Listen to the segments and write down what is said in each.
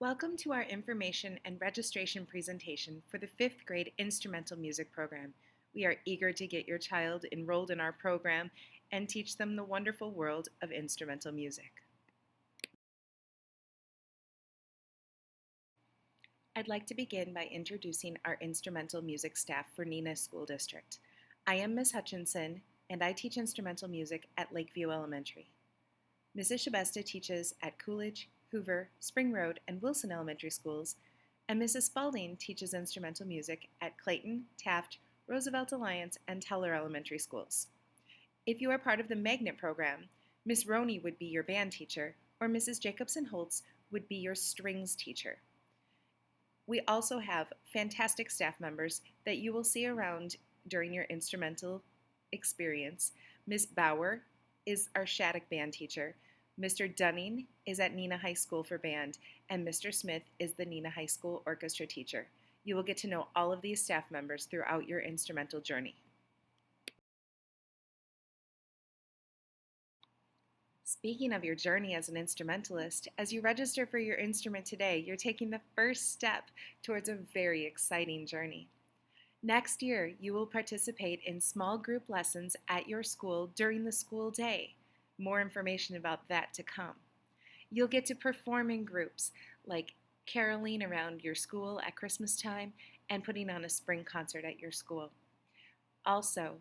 Welcome to our information and registration presentation for the 5th grade instrumental music program. We are eager to get your child enrolled in our program and teach them the wonderful world of instrumental music. I'd like to begin by introducing our instrumental music staff for Neenah School District. I am Ms. Hutchinson, and I teach instrumental music at Lakeview Elementary. Mrs. Shabesta teaches at Coolidge, Hoover, Spring Road, and Wilson Elementary Schools, and Mrs. Spalding teaches instrumental music at Clayton, Taft, Roosevelt Alliance, and Teller Elementary Schools. If you are part of the Magnet program, Miss Roney would be your band teacher, or Mrs. Jacobson-Holtz would be your strings teacher. We also have fantastic staff members that you will see around during your instrumental experience. Ms. Bauer is our Shattuck band teacher. Mr. Dunning is at Neenah High School for band, and Mr. Smith is the Neenah High School orchestra teacher. You will get to know all of these staff members throughout your instrumental journey. Speaking of your journey as an instrumentalist, as you register for your instrument today, you're taking the first step towards a very exciting journey. Next year, you will participate in small group lessons at your school during the school day. More information about that to come. You'll get to perform in groups like caroling around your school at Christmas time and putting on a spring concert at your school. Also,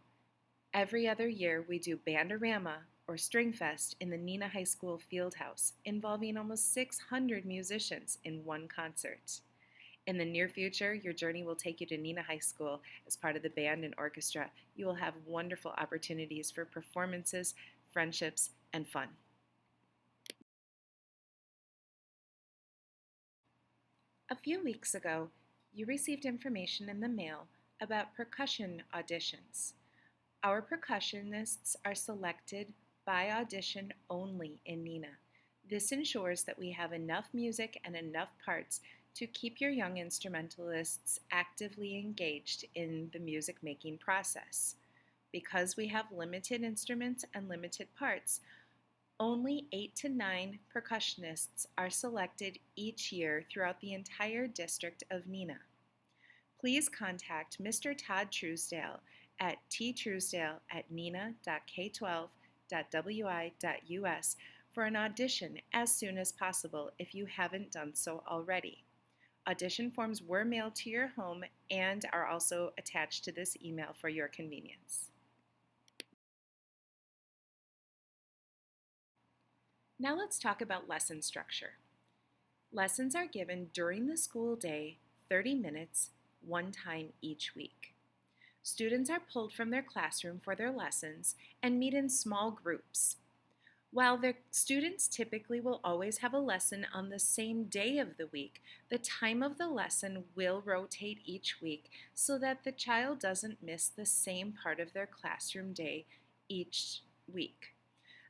every other year we do Bandorama or String Fest in the Neenah High School Fieldhouse, involving almost 600 musicians in one concert. In the near future, your journey will take you to Neenah High School as part of the band and orchestra. You will have wonderful opportunities for performances, friendships, and fun. A few weeks ago, you received information in the mail about percussion auditions. Our percussionists are selected by audition only in Neenah. This ensures that we have enough music and enough parts to keep your young instrumentalists actively engaged in the music making process. Because we have limited instruments and limited parts, only 8 to 9 percussionists are selected each year throughout the entire district of Neenah. Please contact Mr. Todd Truesdale at ttruesdale@neenah.k12.wi.us for an audition as soon as possible if you haven't done so already. Audition forms were mailed to your home and are also attached to this email for your convenience. Now let's talk about lesson structure. Lessons are given during the school day, 30 minutes, one time each week. Students are pulled from their classroom for their lessons and meet in small groups. While the students typically will always have a lesson on the same day of the week, the time of the lesson will rotate each week so that the child doesn't miss the same part of their classroom day each week.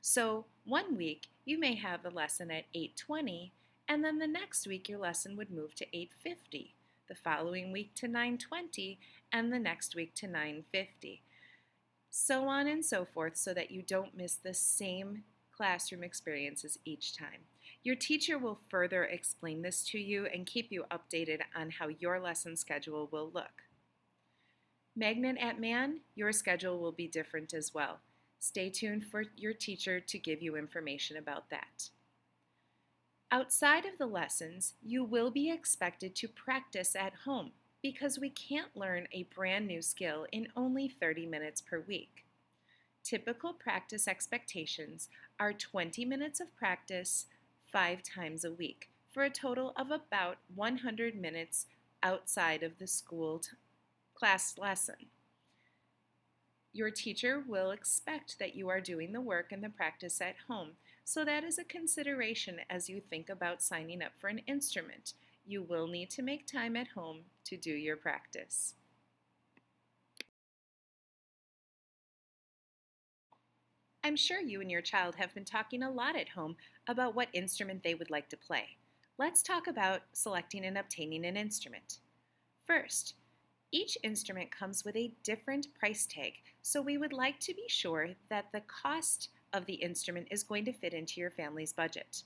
So one week you may have a lesson at 8:20, and then the next week your lesson would move to 8:50, the following week to 9:20, and the next week to 9:50. So on and so forth, so that you don't miss the same classroom experiences each time. Your teacher will further explain this to you and keep you updated on how your lesson schedule will look. Magnet at Man, your schedule will be different as well. Stay tuned for your teacher to give you information about that. Outside of the lessons, you will be expected to practice at home because we can't learn a brand new skill in only 30 minutes per week. Typical practice expectations are 20 minutes of practice 5 times a week for a total of about 100 minutes outside of the school class lesson. Your teacher will expect that you are doing the work and the practice at home, so that is a consideration as you think about signing up for an instrument. You will need to make time at home to do your practice. I'm sure you and your child have been talking a lot at home about what instrument they would like to play. Let's talk about selecting and obtaining an instrument. First, each instrument comes with a different price tag, so we would like to be sure that the cost of the instrument is going to fit into your family's budget.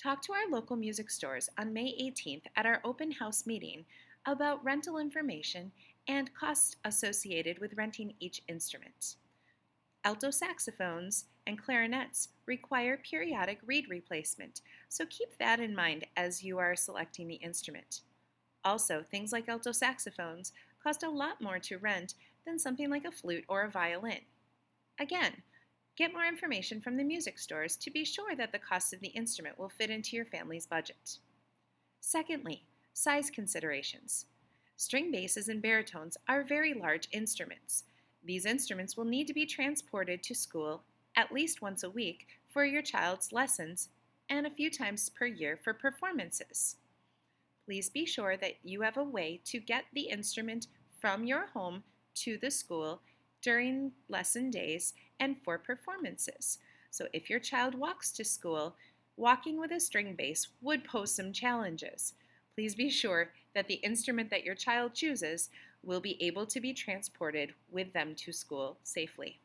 Talk to our local music stores on May 18th at our open house meeting about rental information and costs associated with renting each instrument. Alto saxophones and clarinets require periodic reed replacement, so keep that in mind as you are selecting the instrument. Also, things like alto saxophones cost a lot more to rent than something like a flute or a violin. Again, get more information from the music stores to be sure that the cost of the instrument will fit into your family's budget. Secondly, size considerations. String basses and baritones are very large instruments. These instruments will need to be transported to school at least once a week for your child's lessons and a few times per year for performances. Please be sure that you have a way to get the instrument from your home to the school during lesson days and for performances. So if your child walks to school, walking with a string bass would pose some challenges. Please be sure that the instrument that your child chooses will be able to be transported with them to school safely.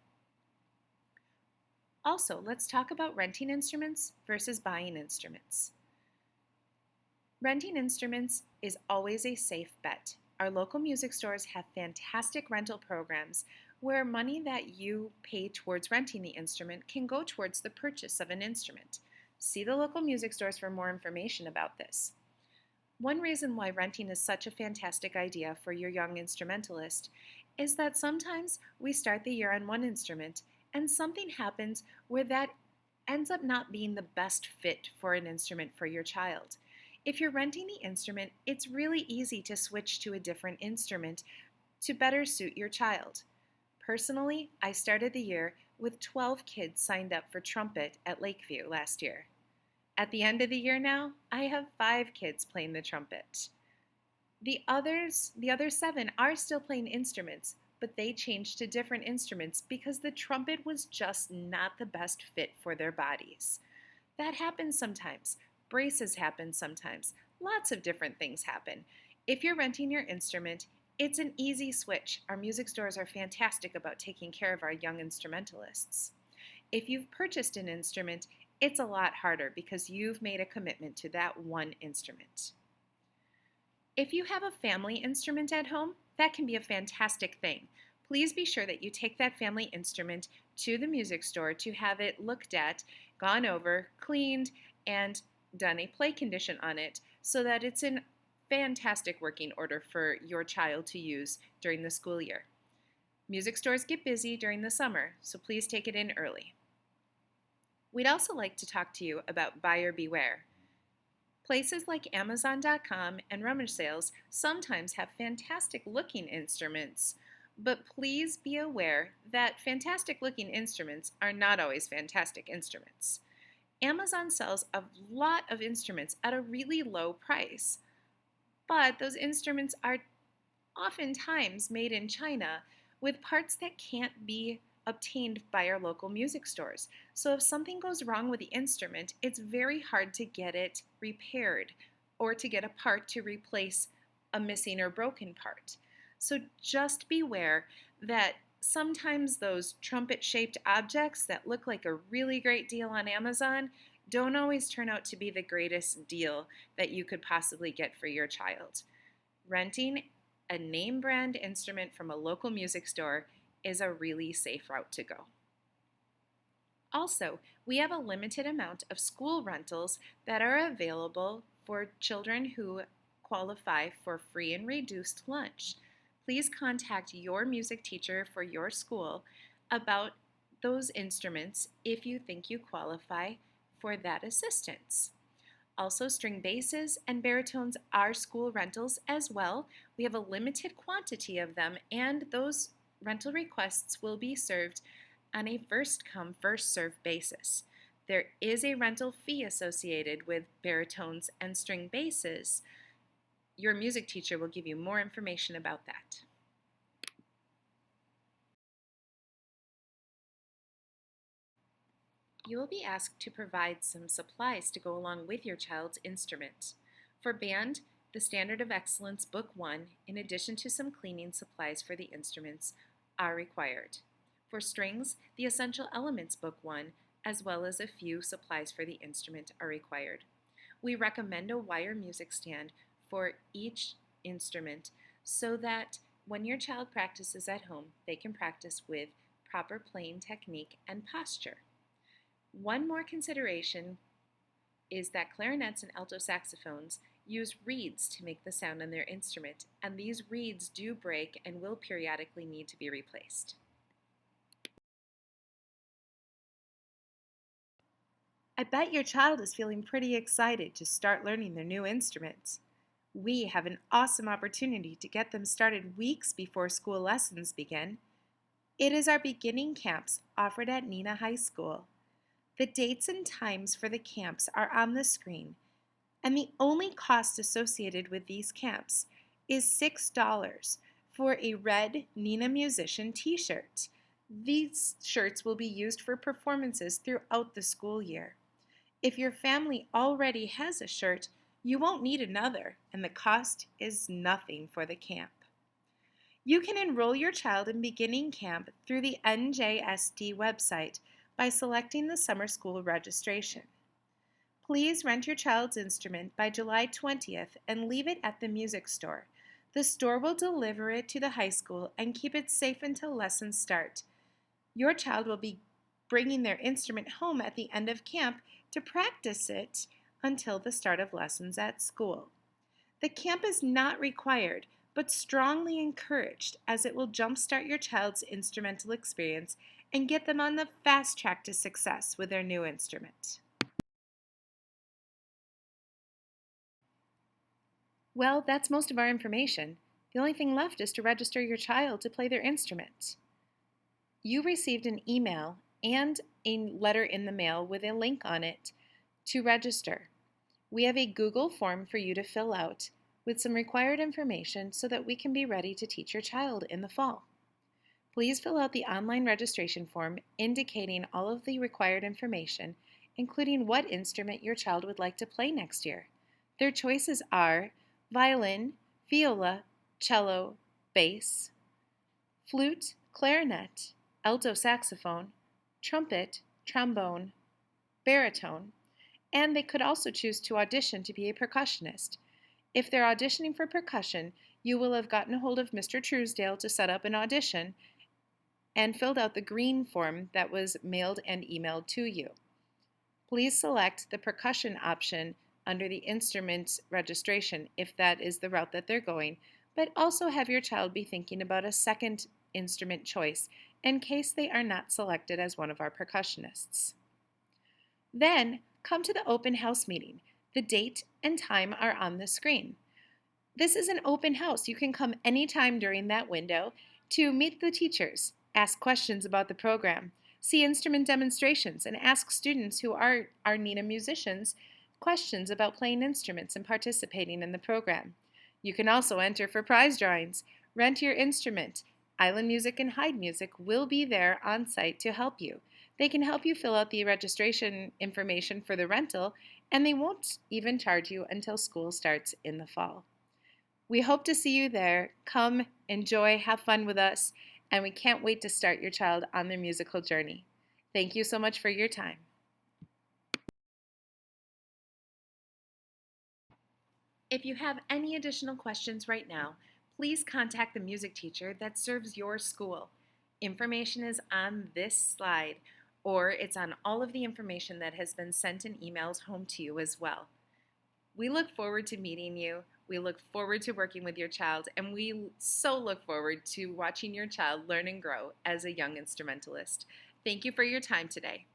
Also, let's talk about renting instruments versus buying instruments. Renting instruments is always a safe bet. Our local music stores have fantastic rental programs where money that you pay towards renting the instrument can go towards the purchase of an instrument. See the local music stores for more information about this. One reason why renting is such a fantastic idea for your young instrumentalist is that sometimes we start the year on one instrument and something happens where that ends up not being the best fit for an instrument for your child. If you're renting the instrument, it's really easy to switch to a different instrument to better suit your child. Personally, I started the year with 12 kids signed up for trumpet at Lakeview last year. At the end of the year now, I have 5 kids playing the trumpet. The other 7 are still playing instruments, but they changed to different instruments because the trumpet was just not the best fit for their bodies. That happens sometimes. Braces happen sometimes. Lots of different things happen. If you're renting your instrument, it's an easy switch. Our music stores are fantastic about taking care of our young instrumentalists. If you've purchased an instrument, it's a lot harder because you've made a commitment to that one instrument. If you have a family instrument at home, that can be a fantastic thing. Please be sure that you take that family instrument to the music store to have it looked at, gone over, cleaned, and done a play condition on it so that it's in fantastic working order for your child to use during the school year. Music stores get busy during the summer, so please take it in early. We'd also like to talk to you about buyer beware. Places like Amazon.com and rummage sales sometimes have fantastic looking instruments, but please be aware that fantastic looking instruments are not always fantastic instruments. Amazon sells a lot of instruments at a really low price, but those instruments are oftentimes made in China with parts that can't be obtained by our local music stores. So if something goes wrong with the instrument, it's very hard to get it repaired or to get a part to replace a missing or broken part. So just beware that sometimes those trumpet-shaped objects that look like a really great deal on Amazon don't always turn out to be the greatest deal that you could possibly get for your child. Renting a name brand instrument from a local music store is a really safe route to go. Also, we have a limited amount of school rentals that are available for children who qualify for free and reduced lunch. Please contact your music teacher for your school about those instruments if you think you qualify for that assistance. Also, string basses and baritones are school rentals as well. We have a limited quantity of them, and those rental requests will be served on a first-come, first-served basis. There is a rental fee associated with baritones and string basses. Your music teacher will give you more information about that. You will be asked to provide some supplies to go along with your child's instrument. For band, the Standard of Excellence Book 1, in addition to some cleaning supplies for the instruments, are required. For strings, the Essential Elements Book 1, as well as a few supplies for the instrument, are required. We recommend a wire music stand for each instrument so that when your child practices at home, they can practice with proper playing technique and posture. One more consideration is that clarinets and alto saxophones use reeds to make the sound on their instrument, and these reeds do break and will periodically need to be replaced. I bet your child is feeling pretty excited to start learning their new instruments. We have an awesome opportunity to get them started weeks before school lessons begin. It is our beginning camps offered at Neenah High School. The dates and times for the camps are on the screen, and the only cost associated with these camps is $6 for a red Neenah Musician t-shirt. These shirts will be used for performances throughout the school year. If your family already has a shirt, you won't need another, and the cost is nothing for the camp. You can enroll your child in beginning camp through the NJSD website by selecting the summer school registration. Please rent your child's instrument by July 20th and leave it at the music store. The store will deliver it to the high school and keep it safe until lessons start. Your child will be bringing their instrument home at the end of camp to practice it until the start of lessons at school. The camp is not required, but strongly encouraged, as it will jumpstart your child's instrumental experience and get them on the fast track to success with their new instrument. Well, that's most of our information. The only thing left is to register your child to play their instrument. You received an email and a letter in the mail with a link on it to register. We have a Google form for you to fill out with some required information so that we can be ready to teach your child in the fall. Please fill out the online registration form indicating all of the required information, including what instrument your child would like to play next year. Their choices are violin, viola, cello, bass, flute, clarinet, alto saxophone, trumpet, trombone, baritone, and they could also choose to audition to be a percussionist. If they're auditioning for percussion, you will have gotten a hold of Mr. Truesdale to set up an audition and filled out the green form that was mailed and emailed to you. Please select the percussion option under the instrument registration if that is the route that they're going, but also have your child be thinking about a second instrument choice in case they are not selected as one of our percussionists. Then come to the open house meeting. The date and time are on the screen. This is an open house. You can come anytime during that window to meet the teachers, ask questions about the program, see instrument demonstrations, and ask students who are our Neenah musicians questions about playing instruments and participating in the program. You can also enter for prize drawings, rent your instrument. Island Music and Hyde Music will be there on site to help you. They can help you fill out the registration information for the rental, and they won't even charge you until school starts in the fall. We hope to see you there. Come, enjoy, have fun with us, and we can't wait to start your child on their musical journey. Thank you so much for your time. If you have any additional questions right now, please contact the music teacher that serves your school. Information is on this slide, or it's on all of the information that has been sent in emails home to you as well. We look forward to meeting you. We look forward to working with your child, and we so look forward to watching your child learn and grow as a young instrumentalist. Thank you for your time today.